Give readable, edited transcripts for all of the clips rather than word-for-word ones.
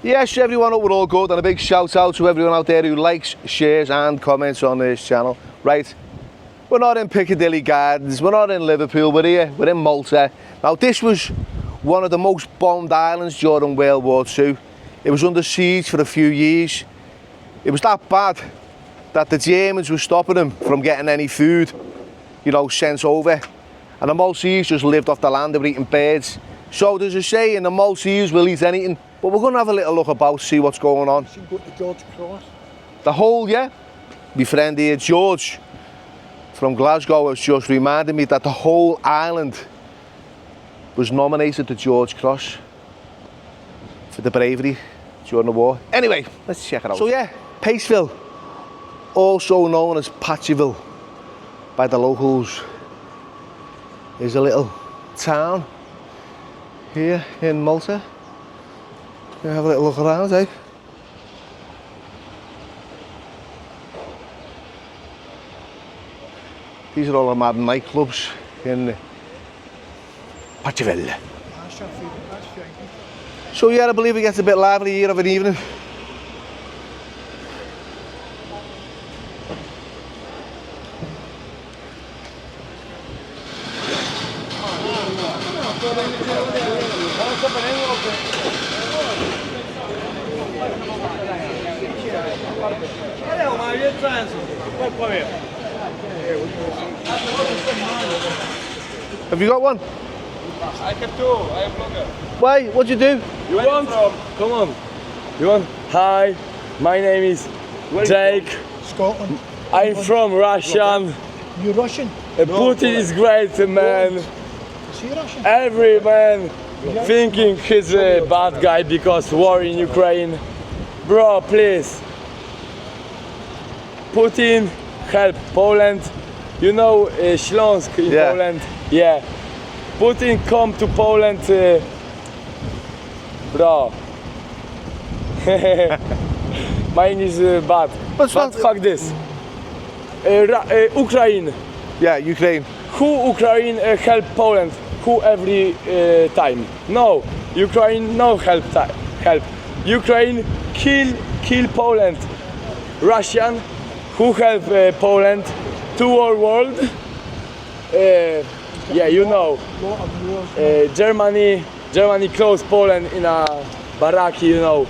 Yes, everyone, hope we're all good, and a big shout out to everyone out there who likes, shares and comments on this channel. Right, we're not in Piccadilly Gardens, we're not in Liverpool, we're here, we're in Malta. Now this was one of the most bombed islands during World War II. It was under siege for a few years. It was that bad that the Germans were stopping them from getting any food, you know, sent over. And the Maltese just lived off the land, they were eating birds. So there's a saying, the Maltese will eat anything. But we're going to have a little look about, see what's going on. You go to George Cross. The whole, yeah. My friend here, George, from Glasgow, has just reminded me that the whole island was nominated the George Cross for the bravery during the war. Anyway, let's check it out. So yeah, Paceville, also known as Paceville by the locals, is a little town here in Malta. Have a little look around, eh? These are all the mad nightclubs in Paceville. So yeah, I believe it gets a bit lively here of an evening. Have you got one? I have two. I am vlogger. Why? What'd you do? You want? Come on. You want? Hi, my name is Jake. Scotland. I'm from Russia. You're Russian? Putin is great, man. Is he Russian? Every man thinking he's a bad guy because war in Ukraine. Bro, please. Putin help Poland. You know Śląsk in Poland? Yeah. Putin come to Poland, bro. Mine is bad. But fuck this. Ukraine. Yeah, Ukraine. Who Ukraine help Poland? Who every time? No. Ukraine no help. Ukraine kill Poland. Russian who help Poland? To our world. Yeah, you know. Germany closed Poland in a barraki, you know.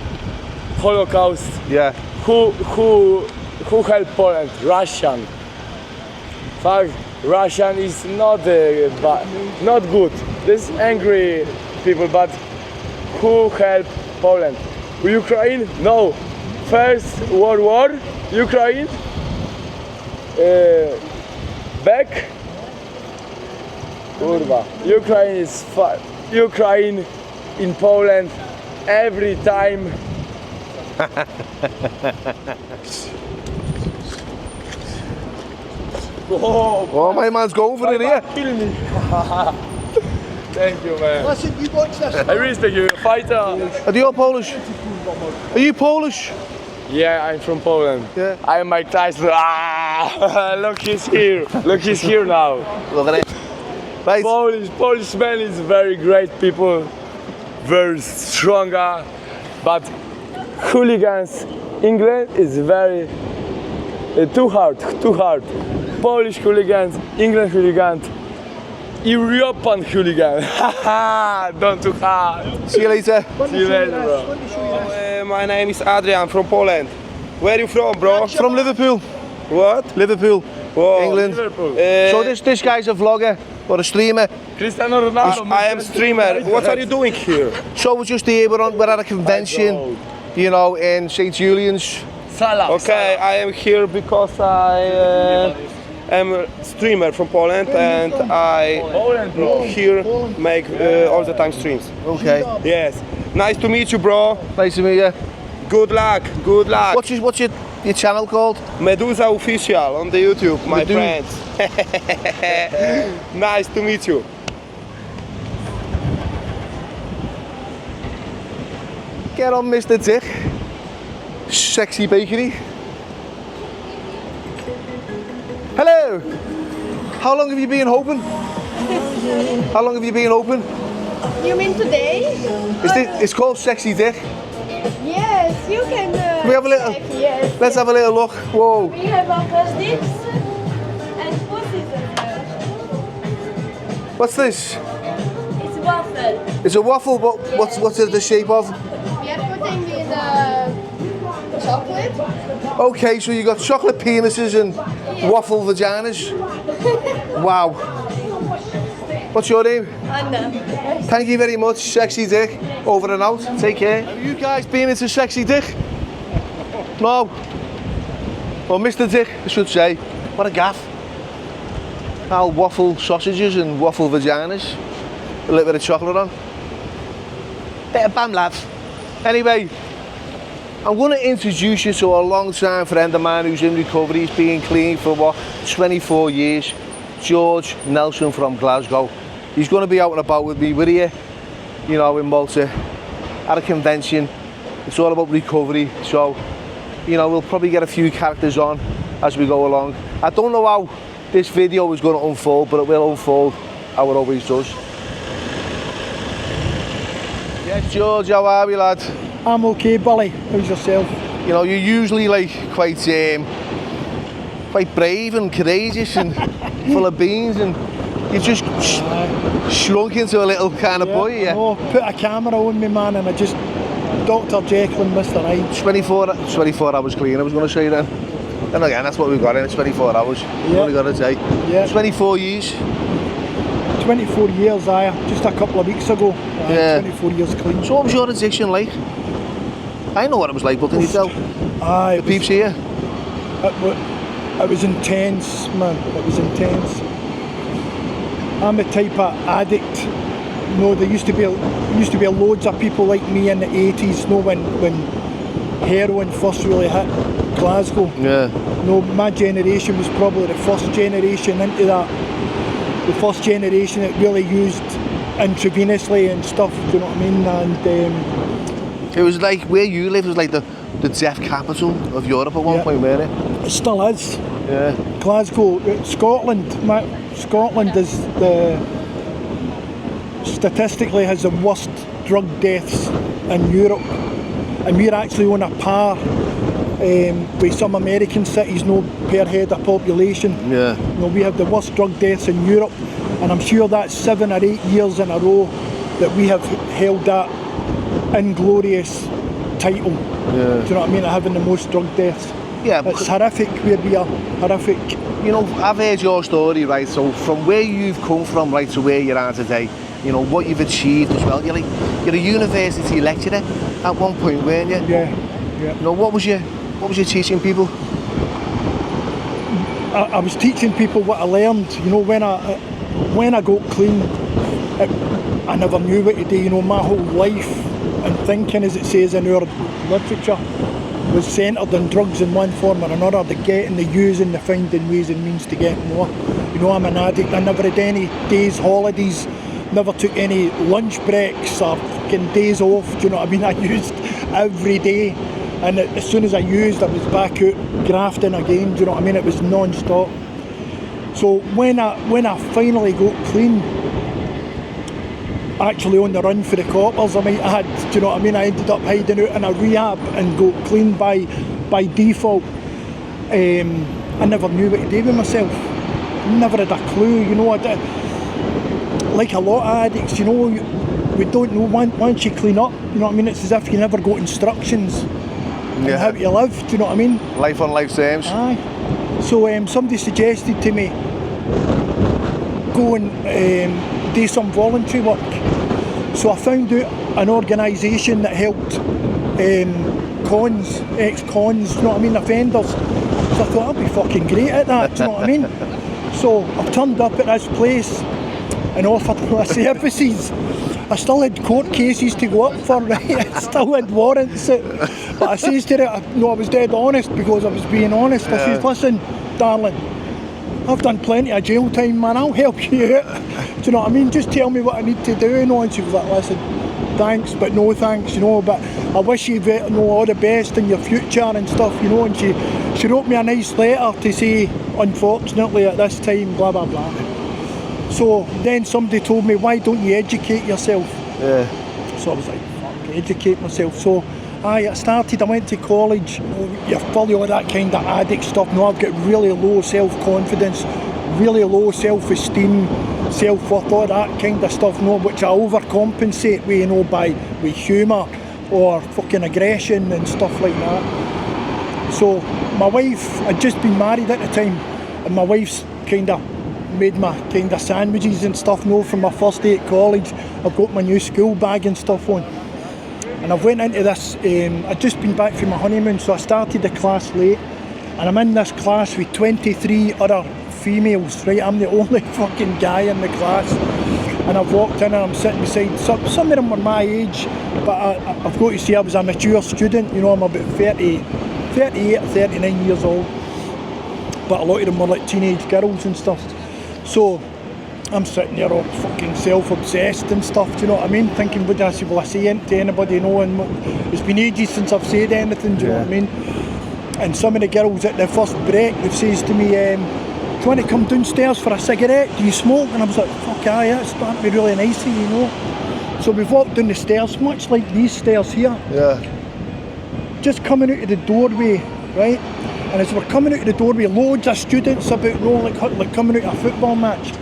Holocaust. Yeah. Who help Poland? Russian. Fuck, Russian is not not good. This angry people, but who help Poland? Ukraine? No. First World War, Ukraine. Back. Kurwa. Ukraine is fun. Ukraine in Poland every time. Oh, my man's going for it here. Kill me. Thank you, man. Listen, you watch this. I respect you, fighter. Are you all Polish? Are you Polish? Yeah, I'm from Poland. Yeah. I'm Mike Tyson. Ah, look, he's here. Look, he's here now. Look at it. Right. Polish man is very great people, very stronger, but hooligans, England is very too hard. Polish hooligans, England hooligans, European hooligan. Don't too hard. See you later. See you later, bro. My name is Adrian from Poland. Where are you from, bro? From Liverpool. What? Liverpool. Whoa. England. Liverpool. So this guy's a vlogger or a streamer. Cristiano Ronaldo. I am streamer. What are you doing here? So we're just here, we're at a convention, you know, in St. Julian's. Salah. Okay, I am here because I am a streamer from Poland and I Poland, bro. here make all the time streams. Okay. Yes. Nice to meet you, bro. Nice to meet you. Good luck. Good luck. What's your channel called? Medusa official on the YouTube, my friends. Nice to meet you. Get on, Mr. Dick. Sexy bakery. Hello. How long have you been open? How long have you been open? You mean today? It's called Sexy Dick. Yes, you can. Can we have a little? check, yes. Let's have a little look. Whoa. We have our sticks and pussies as well. What's this? It's waffle. It's a waffle, but what's it the shape of? We are putting in chocolate. Okay, so you got chocolate penises and waffle vaginas. Wow. What's your name? Anna. Thank you very much, Sexy Dick. Over and out. Take care. Have you guys been into Sexy Dick? No. Well, Mr. Dick, I should say. What a gaff. All waffle sausages and waffle vaginas. A little bit of chocolate on. Bit of bam, lads. Anyway, I'm going to introduce you to a long-time friend of mine who's in recovery. He's been clean for, what, 24 years. George Nelson from Glasgow. He's going to be out and about with me, you know, in Malta, at a convention. It's all about recovery, so, you know, we'll probably get a few characters on as we go along. I don't know how this video is going to unfold, but it will unfold how it always does. Yes, George, how are we, lad? I'm okay, Billy. How's yourself? You know, you're usually like quite brave and courageous and full of beans, and you just shrunk into a little kind of boy, yeah. No, put a camera on me, man, and I just Dr. Jekyll and Mr. Hyde. 24 hours clean, I was going to say then. And again, that's what we've got in, it's 24 hours. We've only got a day. Yeah. 24 years. 24 years, just a couple of weeks ago. Yeah. 24 years clean. So what was your addiction like? I know what it was like, but can you tell? Aye, The peeps here. it was intense, man. It was intense. I'm the type of addict. No, there used to be loads of people like me in the 80s. No, when heroin first really hit Glasgow. Yeah. No, my generation was probably the first generation into that. The first generation that really used intravenously and stuff. Do you know what I mean? And it was like where you live was like the death capital of Europe at one point, wasn't it? it still is. Yeah. Glasgow, Scotland. Scotland is statistically has the worst drug deaths in Europe, and we're actually on a par with some American cities, no, per head of population. Yeah. You know, we have the worst drug deaths in Europe, and I'm sure that's 7 or 8 years in a row that we have held that inglorious title. Yeah. Do you know what I mean? Of having the most drug deaths. Yeah. It's horrific where we are. Horrific. You know, I've heard your story, right? So from where you've come from, right, to where you are today, you know, what you've achieved as well. You're a university lecturer at one point, weren't you? Yeah. Yeah. You know, what was you teaching people? I was teaching people what I learned. You know, when I got clean, I never knew what to do. You know, my whole life and thinking, as it says in our literature, was centred on drugs in one form or another, the getting, the using, the finding ways and means to get more. You know, I'm an addict. I never had any days, holidays, never took any lunch breaks or fucking days off. Do you know what I mean? I used every day, and as soon as I used, I was back out grafting again. Do you know what I mean? It was non-stop. So when I finally got clean, actually on the run for the coppers, I might add, do you know what I mean? I ended up hiding out in a rehab and got clean by default. I never knew what to do with myself. Never had a clue, you know. Like a lot of addicts, you know, we don't know once you clean up, you know what I mean? It's as if you never got instructions on how to live, do you know what I mean? Life on life terms. Aye. So somebody suggested to me, go and do some voluntary work. So I found out an organisation that helped ex-cons, you know what I mean, offenders. So I thought I'd be fucking great at that, do you know what I mean? So I turned up at this place and offered my services. I still had court cases to go up for, right? I still had warrants. But I says to her, I was dead honest because I was being honest. I says, listen, darling, I've done plenty of jail time, man, I'll help you out. Do you know what I mean? Just tell me what I need to do, you know. And she was like, listen, thanks, but no thanks, you know, but I wish you all the best in your future and stuff, you know. And she wrote me a nice letter to say, unfortunately at this time, blah, blah, blah. So then somebody told me, why don't you educate yourself? Yeah. So I was like, fuck, educate myself. So Aye, it started, I went to college, you know, you're full of all that kind of addict stuff. No, I've got really low self-confidence, really low self-esteem, self-worth, all that kind of stuff, no, which I overcompensate with, you know, with humour or fucking aggression and stuff like that. So my wife, I'd just been married at the time, and my wife's kind of made my kind of sandwiches and stuff, no, from my first day at college. I've got my new school bag and stuff on. And I went into this, I'd just been back from my honeymoon, so I started the class late, and I'm in this class with 23 other females, right? I'm the only fucking guy in the class, and I've walked in and I'm sitting beside, some of them were my age, but I've got to say I was a mature student, you know, I'm about 38 or 39 years old, but a lot of them were like teenage girls and stuff. So I'm sitting there all fucking self-obsessed and stuff, do you know what I mean? Thinking, will I say anything to anybody, you know, and it's been ages since I've said anything, do you know what I mean? And some of the girls at the first break, they've says to me, do you want to come downstairs for a cigarette? Do you smoke? And I was like, fuck aye, that's starting to be really nicey, you know? So we've walked down the stairs, much like these stairs here. Yeah. Just coming out of the doorway, right? And as we're coming out of the doorway, loads of students about, you know, like coming out of a football match.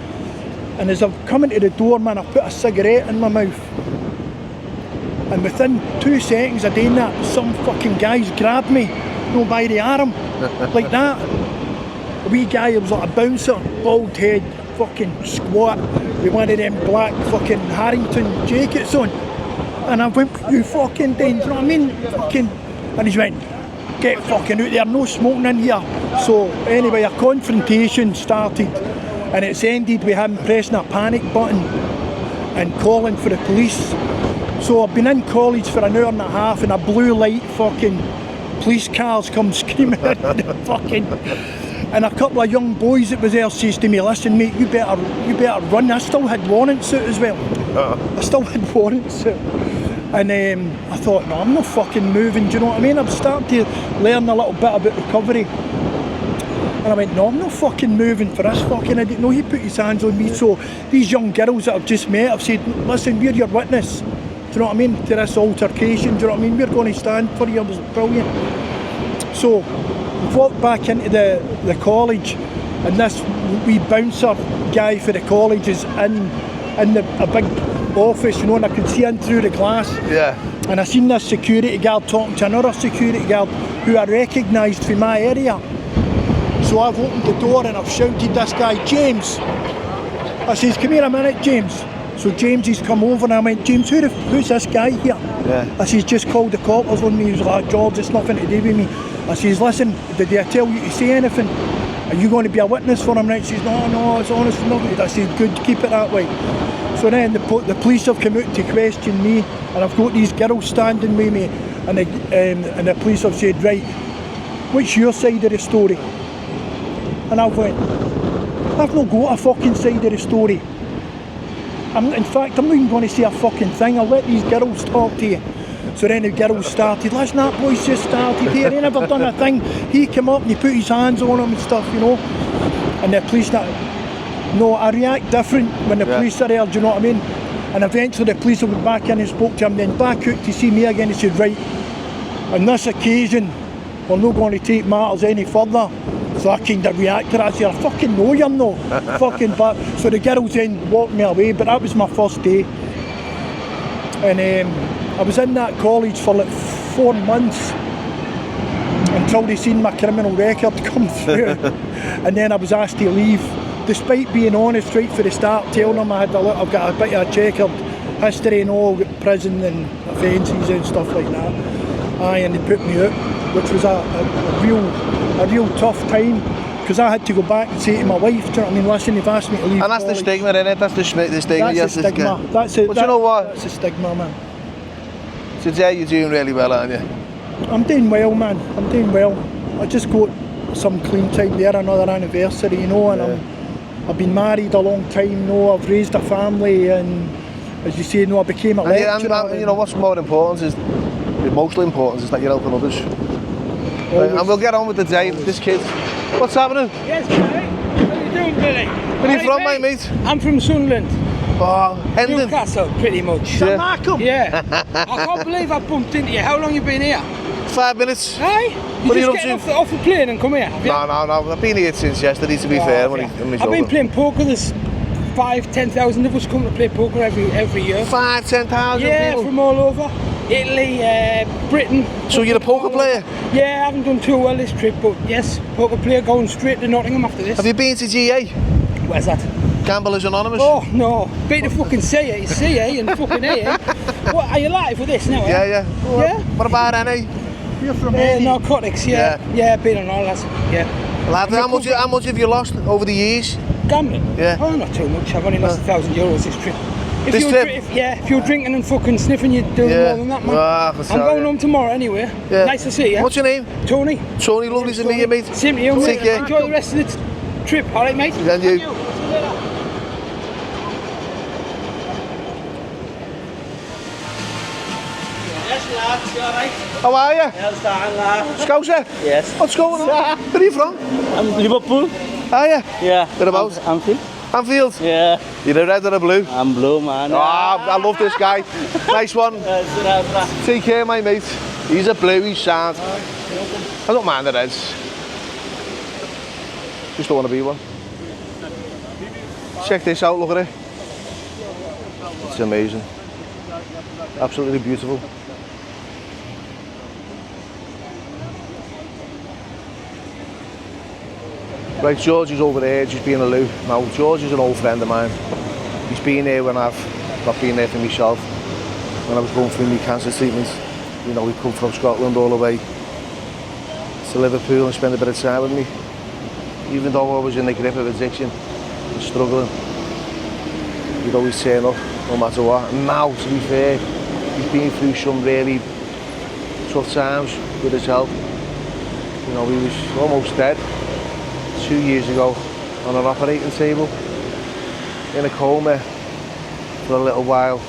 And as I'm coming to the door, man, I put a cigarette in my mouth. And within 2 seconds of doing that, some fucking guys grabbed me, you know, by the arm, like that. A wee guy, it was like a bouncer, bald head, fucking squat, with one of them black fucking Harrington jackets on. And I went, you fucking done, you know what I mean? Fucking, and he went, get fucking out there, no smoking in here. So anyway, a confrontation started, and it's ended with him pressing a panic button and calling for the police. So I've been in college for an hour and a half, and a blue light fucking police cars come screaming in the fucking, and a couple of young boys that was there says to me, listen mate, you better run. I still had warrants out as well. I still had warrants out. And I thought, no, I'm not fucking moving, do you know what I mean? I'm starting to learn a little bit about recovery. And I went, no, I'm not fucking moving for this fucking idiot. No, he put his hands on me. So these young girls that I've just met, I've said, listen, we're your witness. Do you know what I mean? To this altercation, do you know what I mean? We're going to stand for you. It was brilliant. So we walked back into the college, and this wee bouncer guy for the college is in a big office, you know, and I could see in through the glass. Yeah. And I seen this security guard talking to another security guard who I recognised from my area. So I've opened the door and I've shouted this guy, James. I says, come here a minute, James. So James, he's come over, and I went, James, who's this guy here? Yeah. I says, just called the coppers on me. He was like, George, it's nothing to do with me. I says, listen, did I tell you to say anything? Are you going to be a witness for him? And he says, no, it's honest, nothing. I said, good, keep it that way. So then the police have come out to question me, and I've got these girls standing with me, and the police have said, right, what's your side of the story? And I went, I've not got a fucking side of the story. In fact, I'm not even going to say a fucking thing. I'll let these girls talk to you. So then the girls started, listen, that boy's just started here, he never done a thing. He came up and he put his hands on him and stuff, you know. And the police, no, I react different when the police are there, do you know what I mean? And eventually the police will go back in and spoke to him, then back out to see me again. He said, right, on this occasion, we're not going to take matters any further. So I kind of reacted. I said, I fucking know you're not fucking bad. So the girls then walked me away, but that was my first day. And I was in that college for like 4 months until they seen my criminal record come through. And then I was asked to leave, despite being honest right for the start, telling them I've got a bit of a checkered history and all, prison and offences and stuff like that. Aye, and they put me out, which was a real tough time, because I had to go back and say to my wife, do you know what I mean, listen, they've asked me to leave. And that's college. The stigma, innit? That's the stigma. That's the stigma. But you know what? That's the stigma, man. So today you're doing really well, aren't you? I'm doing well, man. I'm doing well. I just got some clean time there, another anniversary, you know, and I've been married a long time, you know, I've raised a family, and as you say, you know, I became a lecturer. And you know, what's more important is, mostly important is that you're helping others. And we'll get on with the day. This kid, what's happening? Yes, Billy. How are you doing, Billy? Where are you from, mate? I'm from Sunderland. Oh, Hendon. Newcastle, pretty much. Yeah. Markham. Yeah. I can't believe I bumped into you. How long you been here? 5 minutes. Aye? What are You you just up getting off the plane and come here, have you? No. I've been here since yesterday, to be fair. When I've been playing poker. There's 5,000-10,000 of us come to play poker every year. 5,000-10,000 Yeah, people. from all over. Italy, Britain. So you're a poker player? Yeah, I haven't done too well this trip, but yes, poker player going straight to Nottingham after this. Have you been to GA? Where's that? Gamblers Anonymous? Oh, no. Beat the fucking CA and fucking AA. What, are you live for this now? Yeah. Yeah? What about NA? You're from Narcotics, yeah. Yeah, been on all that. Yeah. Lad, how much have you lost over the years? Gambling? Yeah. Oh, not too much. I've only lost €1,000 this trip. This trip? If you're drinking and fucking sniffing, you're doing more than that, man. I'm going home tomorrow anyway. Yeah. Nice to see you. What's your name? Tony. Tony, lovely to meet you, mate. Same to you, mate. Take care. Enjoy the rest of the trip, alright, mate? And you. Yes, lads, you alright? How are you? Yes, darn lad. Scouser? Yes. What's going on? Where are you from? I'm Liverpool. Are you? Yeah. Whereabouts? Anfield. Anfield? Yeah. You're a red or a blue? I'm blue, man. I love this guy. Nice one. Take care, my mate. He's a blue, he's sound. I don't mind the reds. Just don't want to be one. Check this out, look at it. It's amazing. Absolutely beautiful. Right, George is over there, just being a loo. Now, George is an old friend of mine. He's been there when I've not been there for myself. When I was going through my cancer treatment, you know, he'd come from Scotland all the way to Liverpool and spend a bit of time with me. Even though I was in the grip of addiction and struggling, he'd always turn up, no matter what. And now, to be fair, he's been through some really tough times with his health. You know, he was almost dead 2 years ago on an operating table, in a coma for a little while.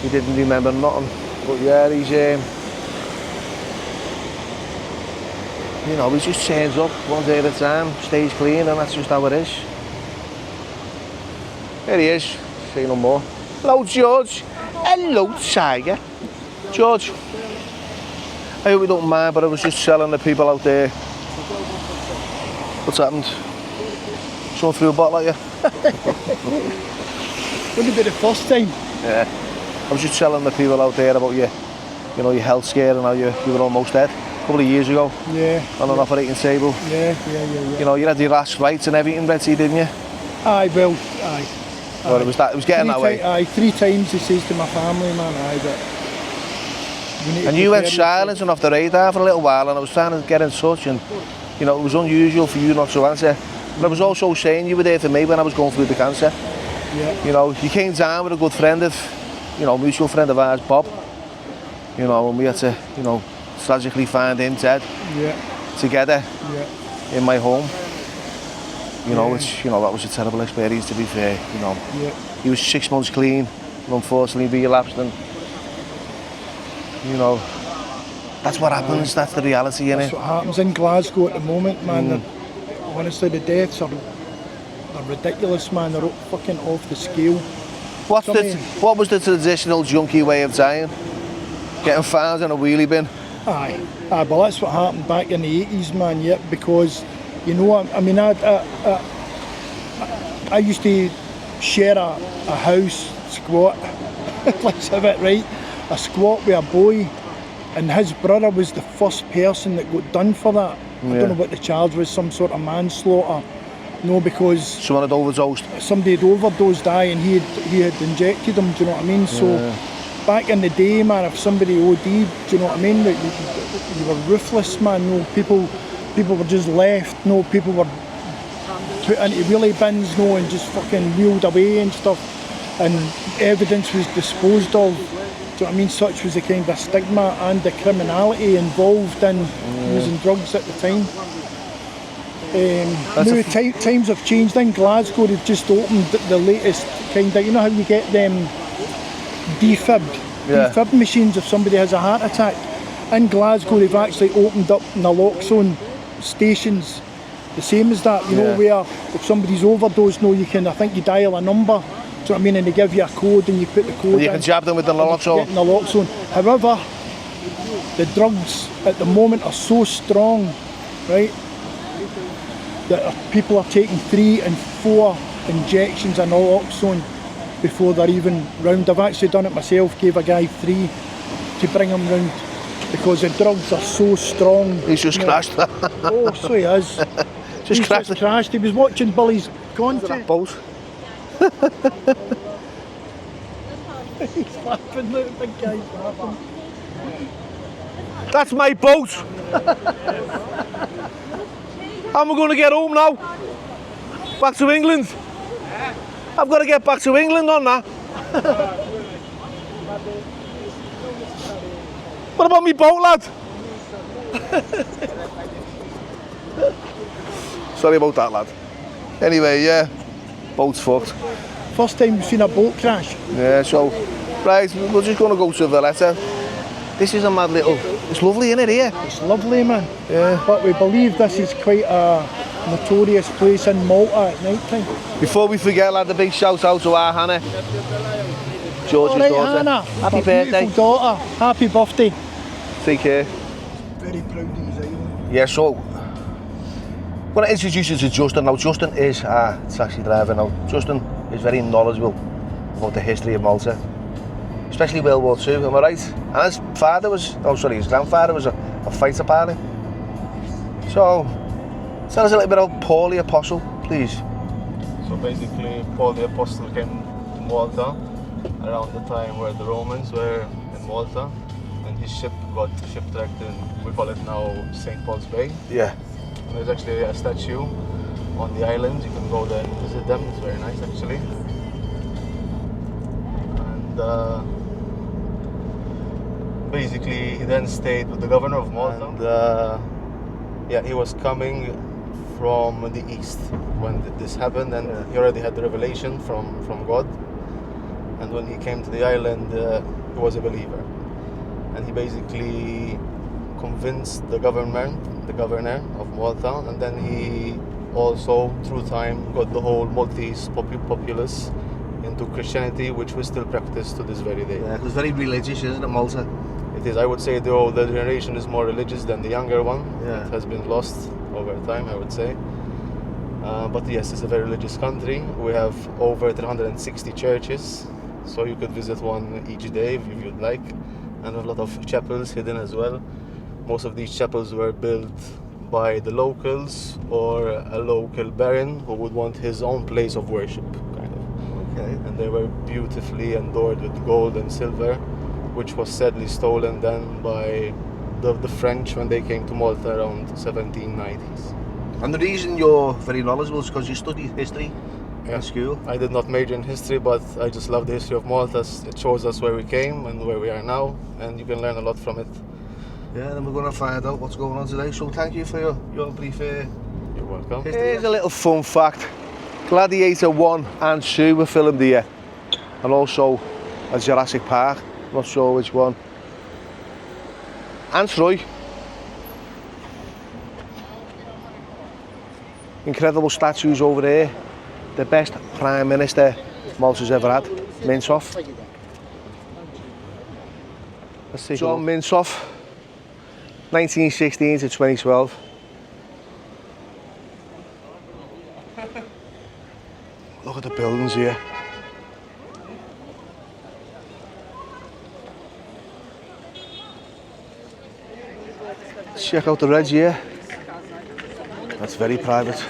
He didn't remember nothing, but yeah, he's you know, he just turns up one day at a time, stays clean, and that's just how it is. There he is, say no more. Hello, George. Hello, Tiger. George, I hope you don't mind, but I was just telling the people out there. What's happened? Someone threw a bottle at you? Wouldn't be the first time. Yeah. I was just telling the people out there about you know, your health scare and how you were almost dead a couple of years ago. Yeah. On an operating table. Yeah. You know, you had your last rites and everything, Betsy, didn't you? Aye, well, aye. Well, it was getting that way. Aye, 3 times he says to my family, man, aye, but... And you went silent and off the radar for a little while, and I was trying to get in touch, and you know, it was unusual for you not to answer. But I was also saying you were there for me when I was going through the cancer. Yeah. You know, you came down with a good friend of, you know, mutual friend of ours, Bob. You know, and we had to, you know, tragically find him dead. Yeah. Together. Yeah. In my home. You know, which, you know, that was a terrible experience, to be fair. You know, he was 6 months clean, and unfortunately relapsed, and you know, that's what happens. That's the reality, innit? That's what happens in Glasgow at the moment, man. Honestly, the deaths are ridiculous, man. They're fucking off the scale. What was the traditional junkie way of dying? Getting found in a wheelie bin? Aye, but that's what happened back in the 80s, man. Yep, because you know, I mean, I used to share a house squat. Let's have it right. A squat with a boy, and his brother was the first person that got done for that. I don't know what the charge was, some sort of manslaughter. No, because someone had overdosed. Somebody had overdosed, and he had injected him. Do you know what I mean? So back in the day, man, if somebody OD'd, do you know what I mean? You were ruthless, man. No, people were just left. No, people were put into wheelie bins, no, and just fucking wheeled away and stuff. And evidence was disposed of. Do you know what I mean? Such was the kind of stigma and the criminality involved in using drugs at the time. Now times have changed. In Glasgow, they've just opened the latest kind of, you know how you get them defib machines if somebody has a heart attack. In Glasgow, they've actually opened up naloxone stations, the same as that, you know, where if somebody's overdosed, no, you can, I think you dial a number you know what I mean? And they give you a code and you put the code You in. can jab them with the Get naloxone. in the lock zone. However, the drugs at the moment are so strong, right, that people are taking 3 and 4 injections of naloxone before they're even round. I've actually done it myself, gave a guy 3 to bring him round because the drugs are so strong. He's just you know. crashed. Oh, so he is. He's crashed. just crashed. He was watching Billy's content. Boat. He's laughing, look, the big guy's laughing. That's my boat. How am I going to get home now? Back to England? I've got to get back to England on that. What about me boat, lad? Sorry about that, lad. Anyway, yeah, boat's fucked. First time you've seen a boat crash. Yeah, so, right, we're just going to go to Valletta. This is a mad little, it's lovely, isn't it, here? It's lovely, man. Yeah. But we believe this is quite a notorious place in Malta at night time. Before we forget, lad, a big shout out to our Hannah. George's All right, daughter. Hannah. Happy My birthday. beautiful daughter. Happy birthday. Take care. Very proud of his island. Yeah, so, I'm going to introduce you to Justin. Now, Justin is a taxi driver. Now, Justin is very knowledgeable about the history of Malta, especially World War II, am I right? And his father was, his grandfather was a fighter pilot. So, tell us a little bit about Paul the Apostle, please. So basically, Paul the Apostle came to Malta around the time where the Romans were in Malta, and his ship got shipwrecked in, we call it now St. Paul's Bay. Yeah. And there's actually a statue on the island. You can go there and visit them. It's very nice, actually. And basically, he then stayed with the governor of Malta. And yeah, he was coming from the east when this happened, and he already had the revelation from God. And when he came to the island, he was a believer, and he basically convinced the governor of Malta, and then he also, through time, got the whole Maltese populace into Christianity, which we still practice to this very day. Yeah, it was very religious, isn't it, Malta? It is. I would say the older generation is more religious than the younger one. Yeah. It has been lost over time, I would say. But yes, it's a very religious country. We have over 360 churches, so you could visit one each day if you'd like, and a lot of chapels hidden as well. Most of these chapels were built by the locals or a local baron who would want his own place of worship, kind of. Okay. And they were beautifully adorned with gold and silver, which was sadly stolen then by the French when they came to Malta around 1790s. And the reason you're very knowledgeable is because you studied history in school. I did not major in history, but I just love the history of Malta. It shows us where we came and where we are now, and you can learn a lot from it. Yeah, then we're going to find out what's going on today. So thank you for your brief You're welcome. Here's a little fun fact. Gladiator 1 and 2 were filmed here. And also a Jurassic Park. Not sure which one. And Troy. Incredible statues over there. The best Prime Minister Malta's ever had. Mintoff. Let's see. John Mintoff. 1916 to 2012. Look at the buildings here. Check out the Reds here. That's very private.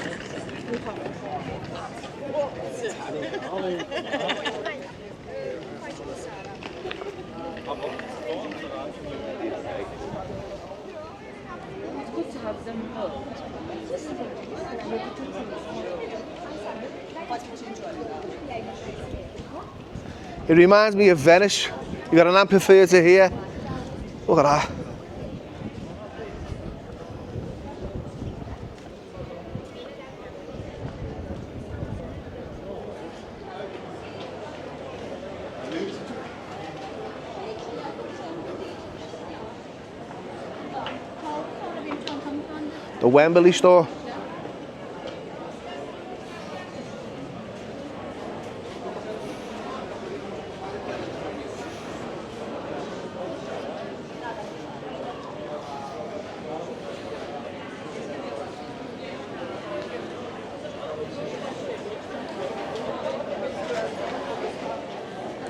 It reminds me of Venice. You got an amphitheatre here. Look at that. The Wembley store.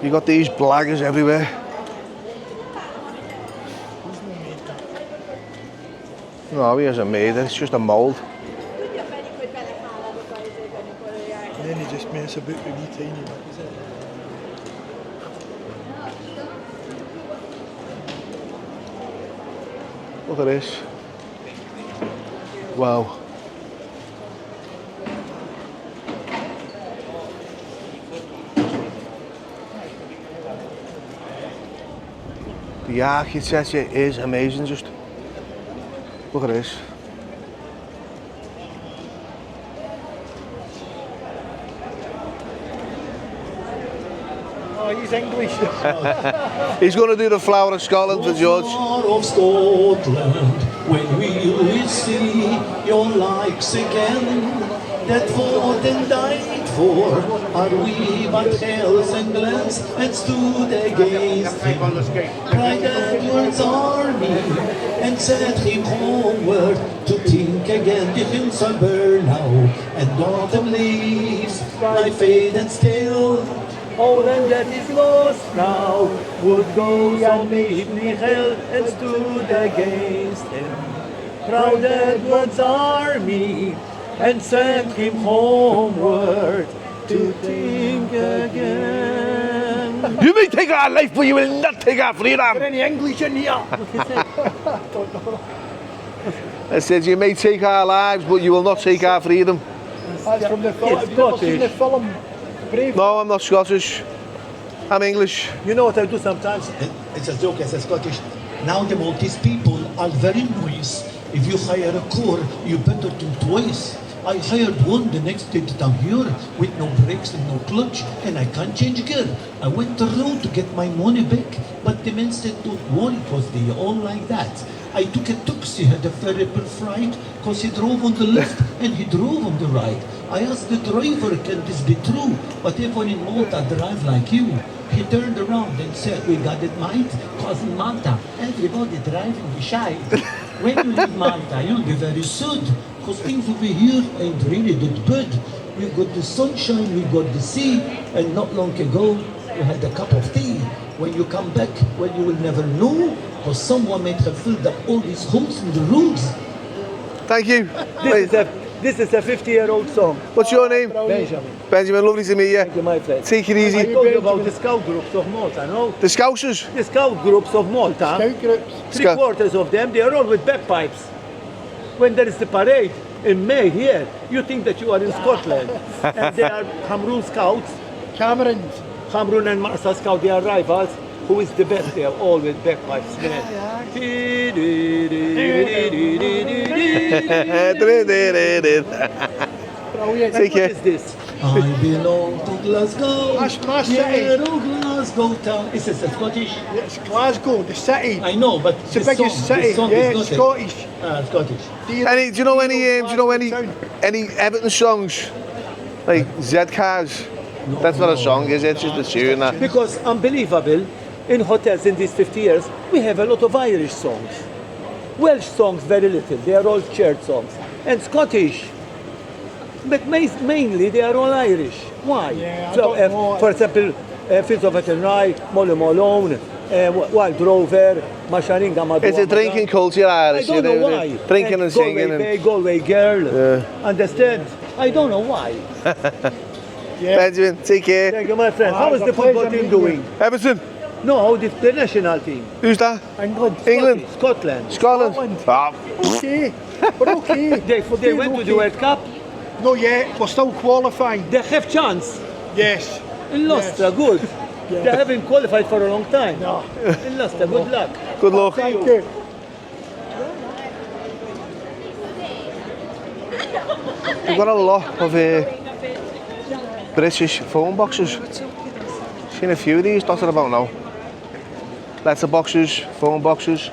You got these blaggers everywhere. No, he hasn't made it, it's just a mould. And then he just mess about with wee tiny bit, is it? Look at this. Wow. The architecture is amazing, just look at this. Oh, he's English. He's going to do the Flower of Scotland for George. Flower of Scotland, when will we see your likes again? That fought and died for, are we but hells and glens and stood against him? Cried Edward's army and set him homeward to think again. The hills are bare now and autumn leaves lie faded still. All and that is lost now would go and meet Michael and stood against him. Proud Edward's army and sent him homeward to think again. You may take our life, but you will not take our freedom. Any English in here? I said, you may take our lives, but you will not take our freedom. That's from the film. It's Have you ever seen the Scottish. film Brave? No, I'm not Scottish. I'm English. You know what I do sometimes? It's a joke as a Scottish. Now the Maltese people are very nice. If you hire a car, you better think twice. I hired one the next day that I'm here with no brakes and no clutch, and I can't change gear. I went around to get my money back, but the man said, don't worry, because they all like that. I took a taxi, had a terrible fright, because he drove on the left and he drove on the right. I asked the driver, can this be true? But everyone in Malta drive like you. He turned around and said, we got it, mate, because in Malta, everybody driving shy. When you leave Malta, you'll be very sad, because things over here ain't really that bad. We've got the sunshine, we've got the sea, and not long ago, we had a cup of tea. When you come back, well, you will never know, because someone might have filled up all these holes in the roads. Thank you. This is a 50-year-old song. What's your name? Benjamin. Benjamin, lovely to meet you. Thank you, my friend. Take it I easy. told you about the scout groups of Malta, no? The Scousers. The scout groups of Malta, Scout groups. three-quarters of them, they are all with bagpipes. When there is the parade in May here, you think that you are in Scotland. And they are Hamrun scouts, Camerons. Hamrun and Marsa scout, they are rivals. Who is the best? They are all with bagpipes, man. Brilliant. Take What care. is this? I belong to Glasgow. That's my city. Yeah, oh, Glasgow town. Is this a Scottish? It's Glasgow, the city. I know, but It's the biggest city. this song Yeah, is it's not Scottish. Scottish. Do you know any Everton songs? Like Z Cars? That's not a song, is it? It's just a tune. That. Because unbelievable, in hotels in these 50 years, we have a lot of Irish songs. Welsh songs, very little. They are all church songs. And Scottish. But mainly they are all Irish. Why? Yeah, I So, don't know. for example, Fields of Athenry, Molly Malone, Wild Rover, Masharinga Madua. It's a drinking culture, I Irish. don't know why. Drinking and singing. Galway Girl. Understand? I don't know why. Benjamin, take care. Thank you, my friend. How is it's the a football pleasure team meeting doing? Everton. No, the national team. Who's that? England. England. Scotland. Scotland. Scotland. Ah, Okay. We're okay. They We're went to okay. the World Cup. No, yet. We're still qualifying. They have chance. Yes. In Lustre, good. They haven't qualified for a long time. No. In Lustre, good luck. good luck. Thank you. We've got a lot of British phone boxes. Seen a few of these dotted about now. Letter boxes, phone boxes.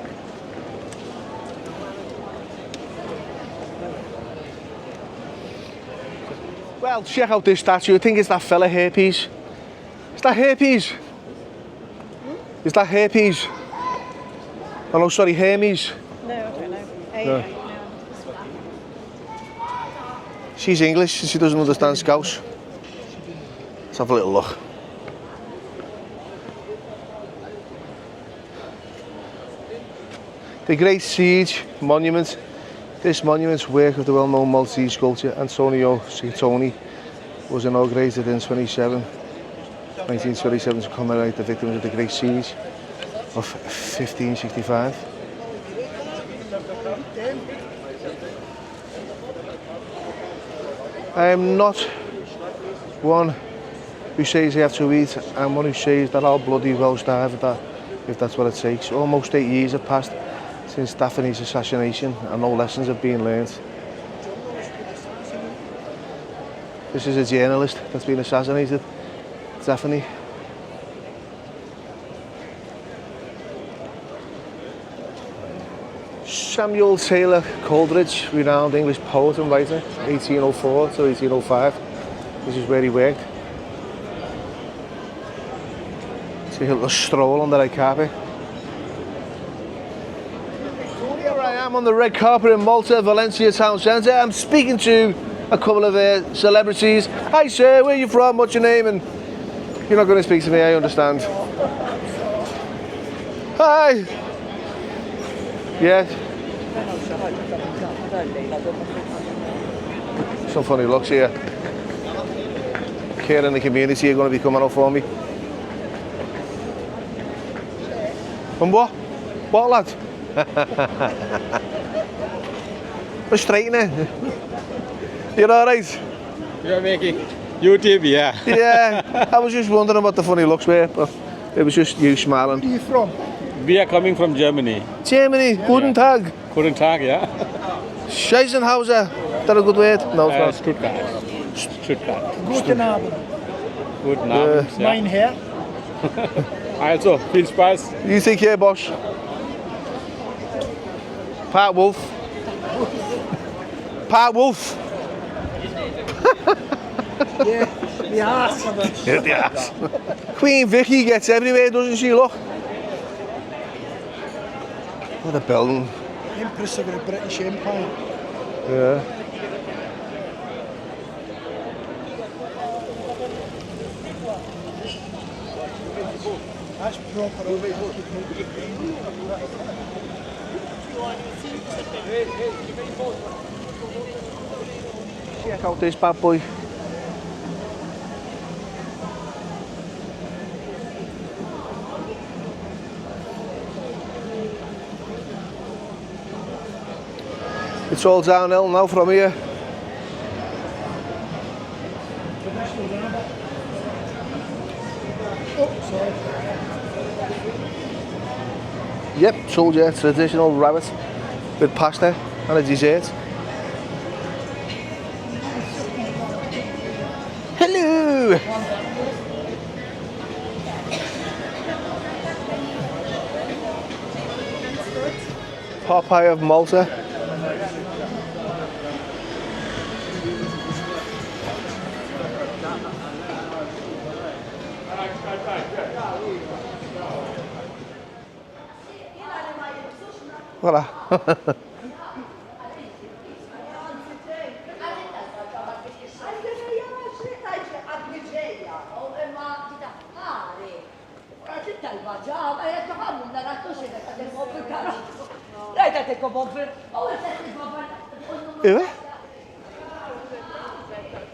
Well, check out this statue. I think it's that fella Herpes. Is that Herpes? Is that Herpes? Oh no, sorry, Hermes. No, I don't know. No. She's English, she doesn't understand Scouse. Let's have a little look. The Great Siege Monument. This monument's work of the well-known Maltese sculptor Antonio Scipione was inaugurated in 1927 to commemorate the victims of the Great Siege of 1565. I am not one who says you have to eat, I'm one who says that I'll bloody well starve if that's what it takes. Almost 8 years have passed since Daphne's assassination and no lessons have been learned. This is a journalist that's been assassinated, Daphne. Samuel Taylor Coleridge, renowned English poet and writer, 1804 to 1805. This is where he worked. Take a little stroll on the red carpet. Here I am on the red carpet in Malta, Valencia town centre. I'm speaking to a couple of celebrities. Hi sir, where are you from? What's your name? And you're not going to speak to me, I understand. Hi. Yeah. Some funny looks here. Care in the community are going to be coming up for me. And what? What lad? We're straightening. You're alright? You're making YouTube, yeah. Yeah, I was just wondering what the funny looks were, but it was just you smiling. Where are you from? We are coming from Germany. Germany, guten Tag. Guten Tag, yeah. Scheißenhauser. Is that a good word? No, it's not. Stuttgart. Stuttgart. Guten Abend. Guten Abend. Ja. Mein Herr. Also, viel Spaß. You take care, boss. Pat Wolf. Pat Wolf. Yeah, the ass. Yeah, the ass. Queen Vicky gets everywhere, doesn't she? Look. What a building. Empress of the British Empire. Yeah. That's proper. Check out this bad boy. It's all downhill now from here. Yep, told you, traditional rabbit with pasta and a dessert. Hello! Popeye of Malta. Voilà.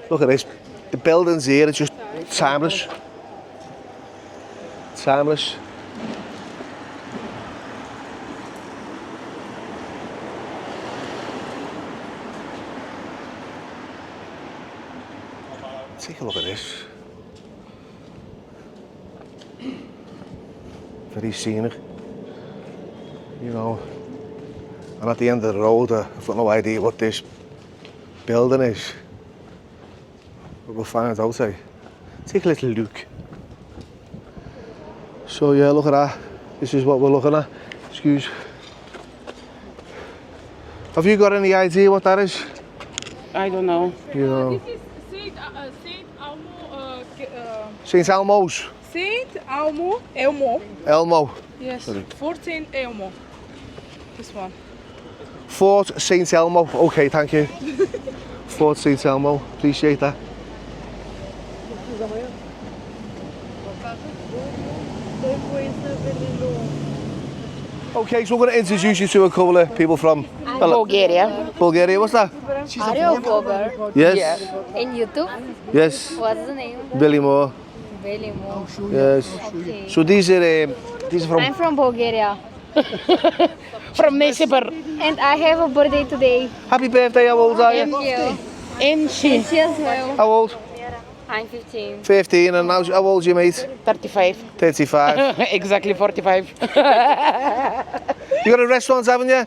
Look at this. The buildings here are just timeless. Timeless. Take a look at this. Very scenic. You know, and at the end of the road, I've got no idea what this building is. But we'll find out, eh? Take a little look. So yeah, look at that. This is what we're looking at. Excuse. Have you got any idea what that is? I don't know. You know. This is Saint Elmo. St. Elmo's. Saint Elmo. Elmo. Elmo. Yes. Sorry. 14 Elmo. This one. Fort St. Elmo. Okay, thank you. Fort St. Elmo. Appreciate that. Okay, so we're going to introduce you to a couple of people from Bulgaria. Bulgaria. What's that? Are you a vlogger? Yes. In YouTube? Yes. What's the name? Billy Moore. Billy Moore. Yes. Okay. So these are from. I'm from Bulgaria. From Nesipur. And I have a birthday today. Happy birthday! How old are Thank you? you. And she. She as well. How old? I'm 15. 15. And how old are you, mate? 35. 35. Exactly 45. You got a restaurant, haven't you?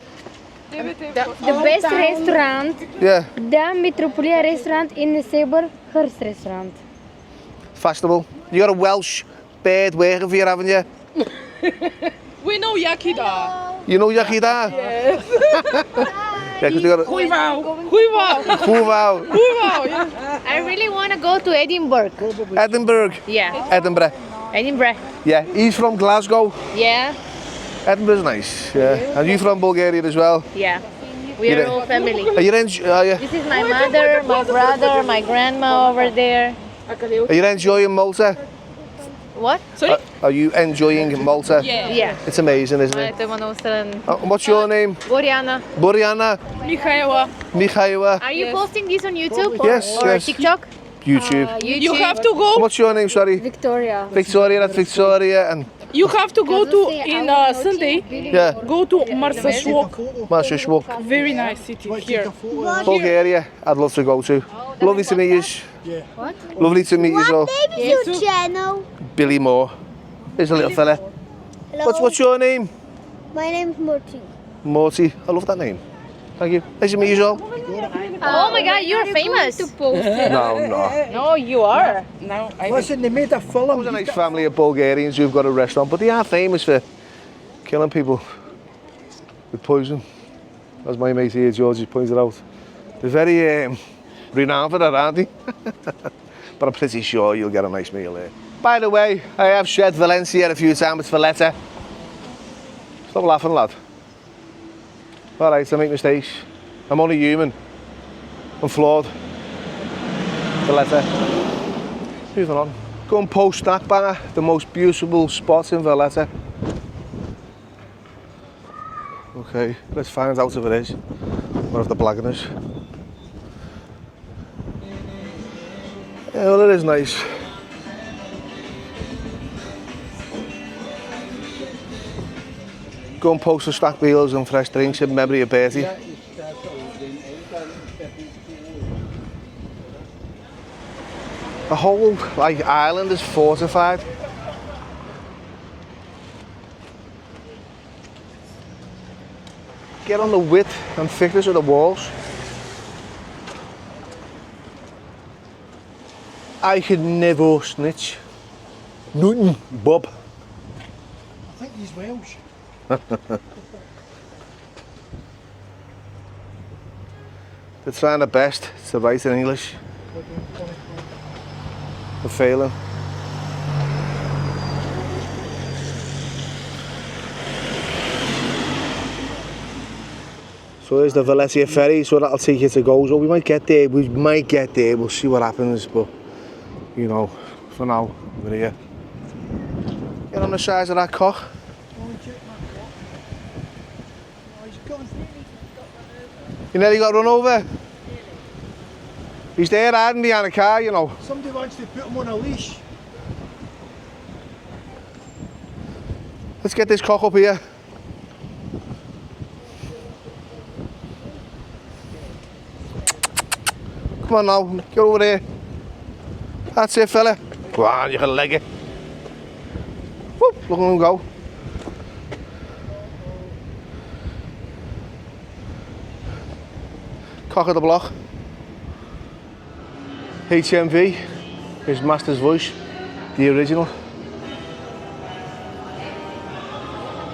The best restaurant, Yeah. the Metropolia restaurant in the Saber Hearst restaurant. Festival. You got a Welsh bird working for you, haven't you? We know Yakida. You know Yakida? Yes. Yeah, because you got a. Huivao. Wow. Yeah. I really want to go to Edinburgh. Edinburgh. Yeah. Edinburgh. Edinburgh. Yeah. He's from Glasgow. Yeah. Edinburgh's nice. Yeah. And you from Bulgaria as well? Yeah. We are all family. Are you Are you? This is my mother, my brother, my grandma over there. Are you enjoying Malta? What? Sorry? Are you enjoying Malta? Yeah. It's amazing, isn't it? What's your name? Oriana. Boriana. Mikhaila. Mikhaila. Are you posting this on YouTube Yes, or yes. TikTok? YouTube. YouTube. You have to go. What's your name, sorry? Victoria. Victoria, that's Victoria. And You have to go to in Sunday. yeah, Go to Marsashwok. Masashwok. Very nice city here. Bulgaria, I'd love to go to. Lovely to meet you. What? Lovely to meet you all. Name is your channel. Billy Moore. Here's a little fella. What's your name? My name's Morty. Morty. I love that name. Thank you. Nice to meet you all. Oh my God, you're famous. No, I'm not. No, you are. Now Listen, they made a film. There's a nice family of Bulgarians who've got a restaurant, but they are famous for killing people with poison. As my mate here, George, has pointed out. They're very renowned for that, aren't they? But I'm pretty sure you'll get a nice meal there. By the way, I have shared Valencia a few times. It's Valletta. Stop laughing, lad. All right, I make mistakes. I'm only human. I'm flawed. Valletta. Moving on. Go and post Snack Banger, the most beautiful spot in Valletta. Okay, let's find out if it is. Or if they're blagging us. Yeah, well, it is nice. Go and post the stacked meals and fresh drinks in memory of Bertie. The whole island is fortified. Get on the width and thickness of the walls. I could never snitch. Nothing, Bob. I think he's Welsh. They're trying their best to write in English. They're failing. So there's the Valletta ferry, so that'll take you to Gozo. We might get there, we'll see what happens, but you know, for now, we're here. Get on the size of that cock. You nearly got run over. He's there hiding behind a car, you know. Somebody wants to put him on a leash. Let's get this cock up here. Come on now, get over there. That's it, fella. Go on, you can leg it. Whoop, look at him go. Cock of the block. HMV, his master's voice, the original.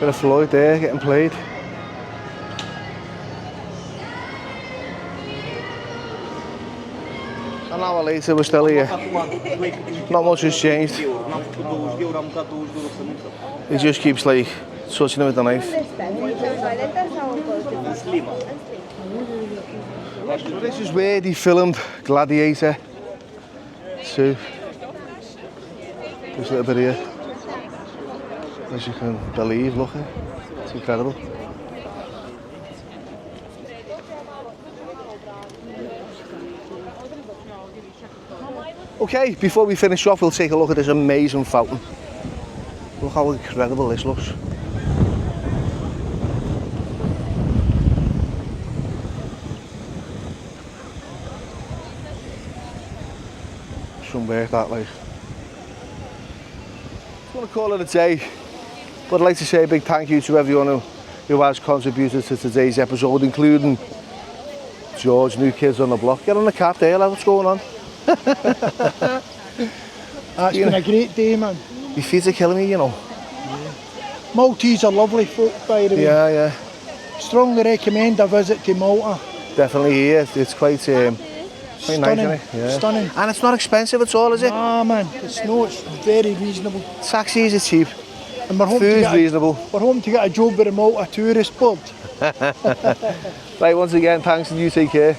Bit of Floyd there, getting played. An hour later, we're still here. Not much has changed. He just keeps like touching him with the knife. So this is where they filmed Gladiator 2. Just a little bit here. As you can believe, look at it. It's incredible. Okay, before we finish off, we'll take a look at this amazing fountain. Look how incredible this looks. Some work that, like. I want to call it a day, but I'd like to say a big thank you to everyone who has contributed to today's episode, including George, New Kids on the Block. Get on the cat there, lad, what's going on? It's been a great day, man. Your feet are killing me, you know. Maltese are lovely folk, by the way. Yeah, yeah. Strongly recommend a visit to Malta. Definitely here. It's quite Stunning, nice, isn't it? Yeah. Stunning. And it's not expensive at all, is it? Ah, man, it's very reasonable. Taxis are cheap. And we're home Food's reasonable. We're home to get a job with the Malta Tourist Board. Right, once again, thanks and you take care.